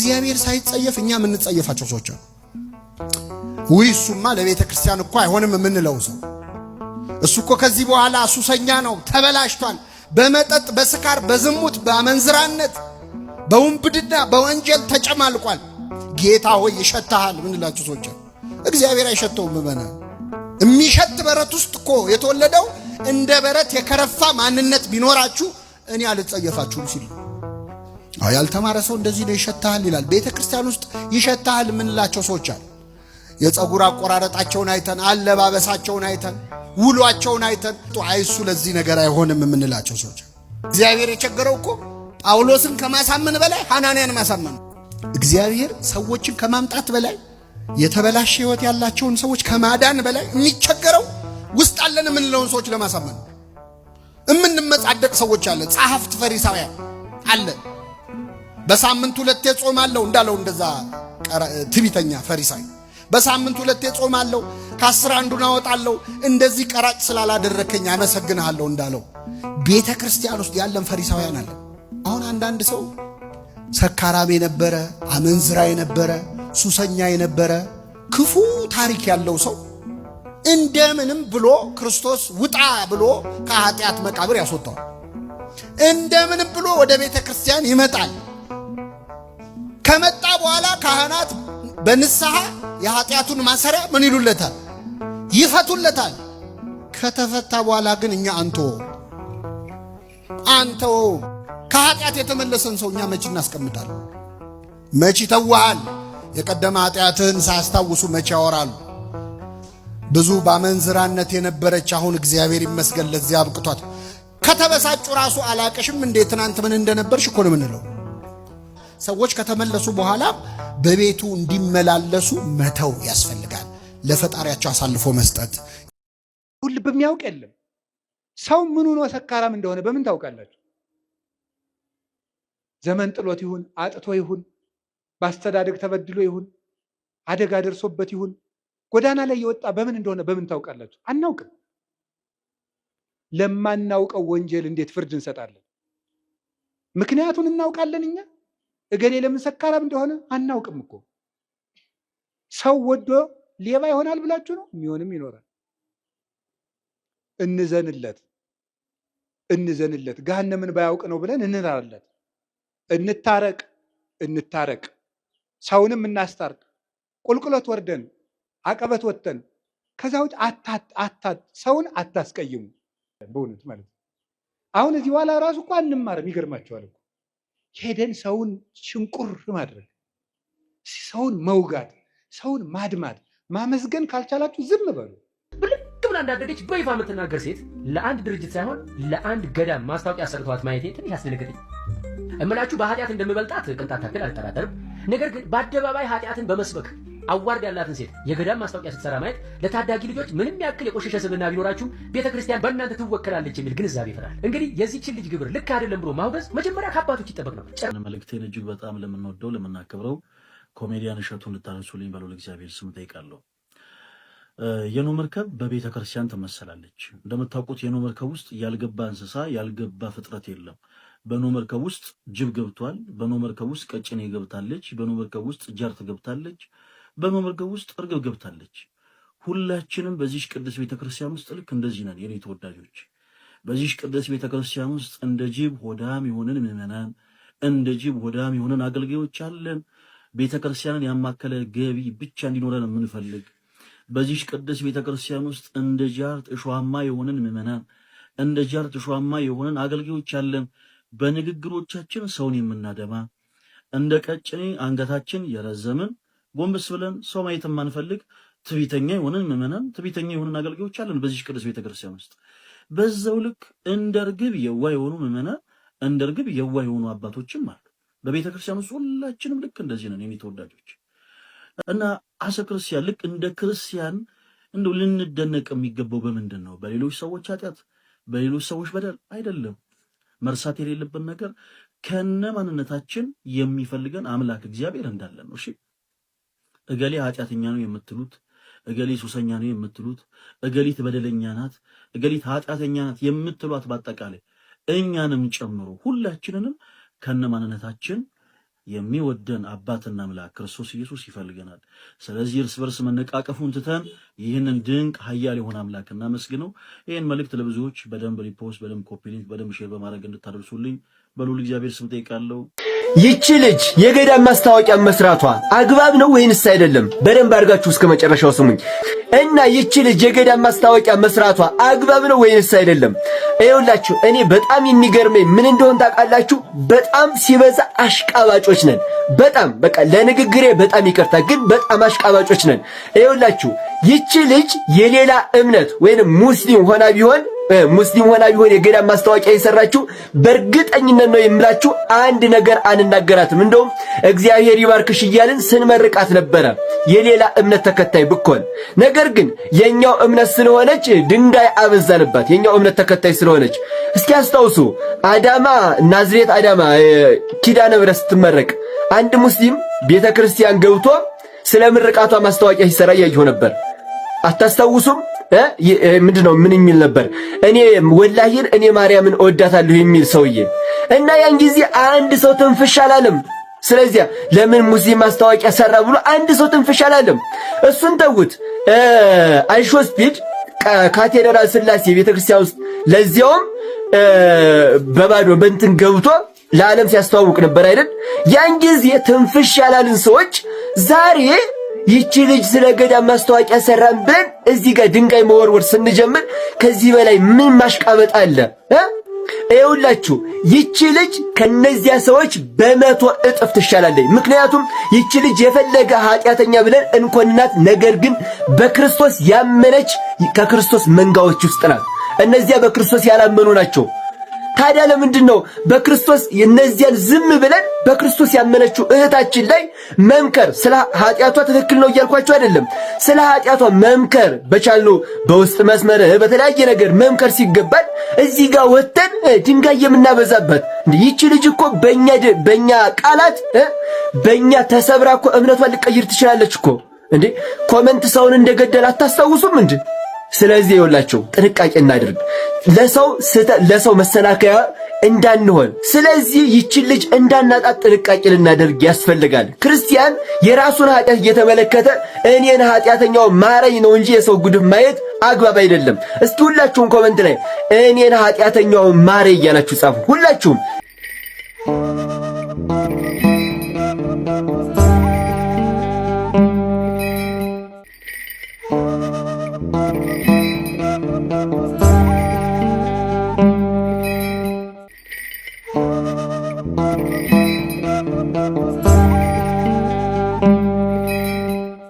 እግዚአብሔር ሳይጸየፍ እኛ ምን እንጸየፋቸው ሰዎች አሉ። ወይ እሱማ ለቤተ ክርስቲያን እኮ አይሆንም የምንለው ሰው እሱ እኮ ከዚህ በኋላ ሱሰኛ ነው፣ ተበላሽቷል፣ በመጠጥ በስካር በዝሙት በአመንዝራነት በወንብድና በወንጀል ተጨማልቋል። ጌታ ሆይ ይሸታሃል ምንላችሁ ሰዎች አሉ። እግዚአብሔር አይሸተውም። በመና የሚሸት በረት ውስጥ እኮ የተወለደው እንደ በረት የከረፋ ማንነት ቢኖራችሁ እኔ አልጸየፋችሁም ሲል ያልተማረ ሰው እንደዚህ ነው ይሸታሃል ይላል። ቤተ ክርስቲያን ውስጥ ይሸታሃል ምንላቸው ሰዎች አሉ። የፀጉር አቆራረጣቸውን አይተን አለባበሳቸውን አይተን ውሏቸውን አይተን አይሱ ለዚህ ነገር አይሆንም የምንላቸው ሰዎች እግዚአብሔር የቸገረው እኮ ጳውሎስን ከማሳመን በላይ ሐናንያን ማሳመን፣ እግዚአብሔር ሰዎችን ከማምጣት በላይ የተበላሸ ህይወት ያላቸውን ሰዎች ከማዳን በላይ የሚቸገረው ውስጥ አለን የምንለውን ሰዎች ለማሳመን እምንመጻደቅ ሰዎች አለ። ጸሐፍት ፈሪሳውያን አለ። በሳምንት 2 ጾማለሁ እንዳለው እንደዛ ትቢተኛ ፈሪሳይ በሳምንት 2 ጾማለሁ ከ10 አንዱን አወጣለሁ እንደዚህ ቀራጭ ስላላደረከኝ አመሰግናለሁ እንዳለው ቤተ ክርስቲያን ውስጥ ያለን ፈሪሳውያን አለ። አሁን አንዳንድ ሰው ሰካራም የነበረ አመንዝራ የነበረ ሱሰኛ የነበረ ክፉ ታሪክ ያለው ሰው እንደምንም ብሎ ክርስቶስ ውጣ ብሎ ከኃጢአት መቃብር ያስወጣዋል። እንደምንም ብሎ ወደ ቤተ ክርስቲያን ይመጣል። ከመጣ በኋላ ካህናት በንስሐ የኃጢአቱን ማሰሪያ ምን ይሉለታል? ይፈቱለታል። ከተፈታ በኋላ ግን እኛ አንተው ከኃጢአት የተመለሰን ሰው እኛ መቼ እናስቀምጣለን? መቼ ተዋሃል? የቀደመ ኃጢአትህን ሳያስታውሱ መቼ ያወራሉ? ብዙ ባመንዝራነት የነበረች አሁን እግዚአብሔር ይመስገን ለዚያ አብቅቷት ከተበሳጩ ራሱ አላቀሽም እንዴ ትናንት ምን እንደነበርሽ እኮ ነው የምንለው። ሰዎች ከተመለሱ በኋላ በቤቱ እንዲመላለሱ መተው ያስፈልጋል። ለፈጣሪያቸው አሳልፎ መስጠት። ሁሉ በሚያውቅ የለም። ሰው ምን ሆኖ ሰካራም እንደሆነ በምን ታውቃላችሁ? ዘመን ጥሎት ይሁን አጥቶ ይሁን በአስተዳደግ ተበድሎ ይሁን አደጋ ደርሶበት ይሁን ጎዳና ላይ የወጣ በምን እንደሆነ በምን ታውቃላችሁ? አናውቅም። ለማናውቀው ወንጀል እንዴት ፍርድ እንሰጣለን? ምክንያቱን እናውቃለን እኛ። እገሌ ለምን ሰካራም እንደሆነ አናውቅም እኮ። ሰው ወዶ ሌባ ይሆናል ብላችሁ ነው? የሚሆንም ይኖራል። እንዘንለት ገሃነምን ባያውቅ ነው ብለን እንራራለት። እንታረቅ ሰውንም እናስታርቅ። ቁልቁለት ወርደን አቀበት ወጥተን ከዛ ውጭ ሰውን አታስቀይሙ። በእውነት ማለት አሁን እዚህ በኋላ ራሱ እኮ አንማርም። ይገርማቸዋል እኮ ሄደን ሰውን ሽንቁር ማድረግ፣ ሰውን መውጋት፣ ሰውን ማድማት፣ ማመስገን ካልቻላችሁ ዝም በሉ። ብልክ ብላ እንዳደገች በይፋ የምትናገር ሴት ለአንድ ድርጅት ሳይሆን ለአንድ ገዳም ማስታወቂያ ሰርተዋት ማየቴ ትንሽ ያስደነገጠኝ። እምላችሁ በኃጢአት እንደምበልጣት ቅንጣት ታክል አልጠራጠርም። ነገር ግን በአደባባይ ኃጢአትን በመስበክ አዋርድ ያላትን ሴት የገዳም ማስታወቂያ ስትሰራ ማየት ለታዳጊ ልጆች ምንም ያክል የቆሸሸ ስብዕና ቢኖራችሁ ቤተክርስቲያን በእናንተ ትወከላለች የሚል ግንዛቤ ይፈጥራል። እንግዲህ የዚህችን ልጅ ግብር ልክ አይደለም ብሎ ማውገዝ መጀመሪያ ከአባቶች ይጠበቅ ነው። መልእክቴን እጅግ በጣም ለምንወደው ለምናከብረው ኮሜዲያን እሸቱን ልታነሱልኝ በለው ለእግዚአብሔር ስም ጠይቃለሁ። የኖህ መርከብ በቤተ ክርስቲያን ትመሰላለች። እንደምታውቁት የኖህ መርከብ ውስጥ ያልገባ እንስሳ ያልገባ ፍጥረት የለም። በኖህ መርከብ ውስጥ ጅብ ገብቷል። በኖህ መርከብ ውስጥ ቀጭኔ ገብታለች። በኖህ መርከብ ውስጥ ጃርት ገብታለች። በኖህ መርከብ ውስጥ እርግብ ገብታለች። ሁላችንም በዚህ ቅዱስ ቤተክርስቲያን ውስጥ ልክ እንደዚህ ነን የኔ ተወዳጆች። በዚህ ቅዱስ ቤተክርስቲያን ውስጥ እንደ ጅብ ሆዳም የሆነን ምዕመናን፣ እንደ ጅብ ሆዳም የሆነን አገልጋዮች አለን። ቤተክርስቲያንን ያማከለ ገቢ ብቻ እንዲኖረን የምንፈልግ በዚህ ቅዱስ ቤተክርስቲያን ውስጥ እንደ ጃርት እሾሃማ የሆነን ምዕመናን፣ እንደ ጃርት እሾሃማ የሆነን አገልጋዮች አለን። በንግግሮቻችን ሰውን የምናደማ እንደ ቀጭኔ አንገታችን የረዘምን ጎንበስ ብለን ሰው ማየት የማንፈልግ ትዕቢተኛ የሆነን ምዕመናን፣ ትዕቢተኛ የሆነን አገልጋዮች አለን በዚህ ቅዱስ ቤተክርስቲያን ውስጥ። በዛው ልክ እንደ ርግብ የዋህ የሆኑ ምዕመናን፣ እንደ ርግብ የዋህ የሆኑ አባቶችም አሉ በቤተክርስቲያን ውስጥ። ሁላችንም ልክ እንደዚህ ነን የኔ ተወዳጆች። እና አሰ ክርስቲያን ልክ እንደ ክርስቲያን እንደው ልንደነቅ የሚገባው በምንድን ነው? በሌሎች ሰዎች ኃጢአት፣ በሌሎች ሰዎች በደል አይደለም። መርሳት የሌለብን ነገር ከነ ማንነታችን የሚፈልገን አምላክ እግዚአብሔር እንዳለን ነው። እሺ እገሌ ኃጢአተኛ ነው የምትሉት፣ እገሌ ሱሰኛ ነው የምትሉት፣ እገሊት በደለኛ ናት፣ እገሊት ኃጢአተኛ ናት የምትሏት በአጠቃላይ እኛንም ጨምሮ ሁላችንንም ከነ ማንነታችን የሚወደን አባትና አምላክ ክርስቶስ ኢየሱስ ይፈልገናል። ስለዚህ እርስ በርስ መነቃቀፉን ትተን ይህንን ድንቅ ኃያል የሆነ አምላክ እናመስግነው። ይህን መልእክት ለብዙዎች በደንብ ሪፖስት፣ በደንብ ኮፒ ሊንክ፣ በደንብ ሼር በማድረግ እንድታደርሱልኝ በልዑል እግዚአብሔር ስም ጠይቃለሁ። ይቺ ልጅ የገዳም ማስታወቂያ መስራቷ አግባብ ነው ወይንስ አይደለም? በደንብ አድርጋችሁ እስከ መጨረሻው ስሙኝ። እና ይቺ ልጅ የገዳም ማስታወቂያ መስራቷ አግባብ ነው ወይንስ አይደለም? ይኸውላችሁ እኔ በጣም የሚገርመኝ ምን እንደሆነ ታውቃላችሁ? በጣም ሲበዛ አሽቃባጮች ነን። በጣም በቃ ለንግግሬ በጣም ይቅርታ፣ ግን በጣም አሽቃባጮች ነን። ይኸውላችሁ ይቺ ልጅ የሌላ እምነት ወይንም ሙስሊም ሆና ቢሆን የገዳም ማስታወቂያ የሰራችው በእርግጠኝነት ነው የምላችሁ አንድ ነገር አንናገራትም። እንደውም እግዚአብሔር ይባርክሽ እያልን ስንመርቃት ነበረ የሌላ እምነት ተከታይ ብኮን። ነገር ግን የኛው እምነት ስለሆነች ድንጋይ አበዛንባት። የኛው እምነት ተከታይ ስለሆነች እስኪ አስታውሱ፣ ናዝሬት አዳማ ኪዳነ ምሕረት ስትመረቅ አንድ ሙስሊም ቤተክርስቲያን ገብቶ ስለ ምርቃቷ ማስታወቂያ ሲሰራ ያየው ነበር። አታስታውሱም? ምንድነው ምን የሚል ነበር? እኔ ማርያምን እወዳታለሁ የሚል ሰውዬ እና ያን ጊዜ አንድ ሰው ትንፍሽ አላለም። ስለዚህ ለምን ሙስሊም ማስታወቂያ ሰራ ብሎ አንድ ሰው ትንፍሽ አላለም። እሱን ተውት። አይሾስፒድ ካቴድራል ስላሴ ቤተክርስቲያን ውስጥ ለዚያውም በባዶ በእንትን ገብቶ ለዓለም ሲያስተዋውቅ ነበር አይደል? ያን ጊዜ ትንፍሽ ያላልን ሰዎች ዛሬ ይቺ ልጅ ስለ ገዳም ማስታወቂያ ሰራን ብለን እዚህ ጋር ድንጋይ መወርወር ስንጀምር ከዚህ በላይ ምን ማሽቃበጥ አለ? ይኸውላችሁ ይቺ ልጅ ከነዚያ ሰዎች በመቶ እጥፍ ትሻላለች። ምክንያቱም ይቺ ልጅ የፈለገ ኃጢአተኛ ብለን እንኮንናት፣ ነገር ግን በክርስቶስ ያመነች ከክርስቶስ መንጋዎች ውስጥ ናት። እነዚያ በክርስቶስ ያላመኑ ናቸው። ታዲያ ለምንድን ነው በክርስቶስ እነዚያን ዝም ብለን በክርስቶስ ያመነችው እህታችን ላይ መምከር? ስለ ኃጢአቷ ትክክል ነው እያልኳቸው አይደለም። ስለ ኃጢአቷ መምከር በቻልነው በውስጥ መስመር በተለያየ ነገር መምከር ሲገባል እዚህ ጋር ወተን ድንጋይ የምናበዛበት ይቺ ልጅ እኮ በእኛ ቃላት በእኛ ተሰብራ እኮ እምነቷን ልቀይር ትችላለች እኮ እንዴ። ኮመንት ሰውን እንደገደል አታስታውሱም እንዴ? ስለዚህ ይኸውላችሁ ጥንቃቄ እናድርግ፣ ለሰው መሰናከያ እንዳንሆን። ስለዚህ ይችን ልጅ እንዳናጣት ጥንቃቄ ልናደርግ ያስፈልጋል። ክርስቲያን የራሱን ኃጢአት እየተመለከተ እኔን ኃጢአተኛው ማረኝ ነው እንጂ የሰው ጉድፍ ማየት አግባብ አይደለም። እስኪ ሁላችሁም ኮመንት ላይ እኔን ኃጢአተኛው ማረኝ እያላችሁ ጻፉ። ሁላችሁም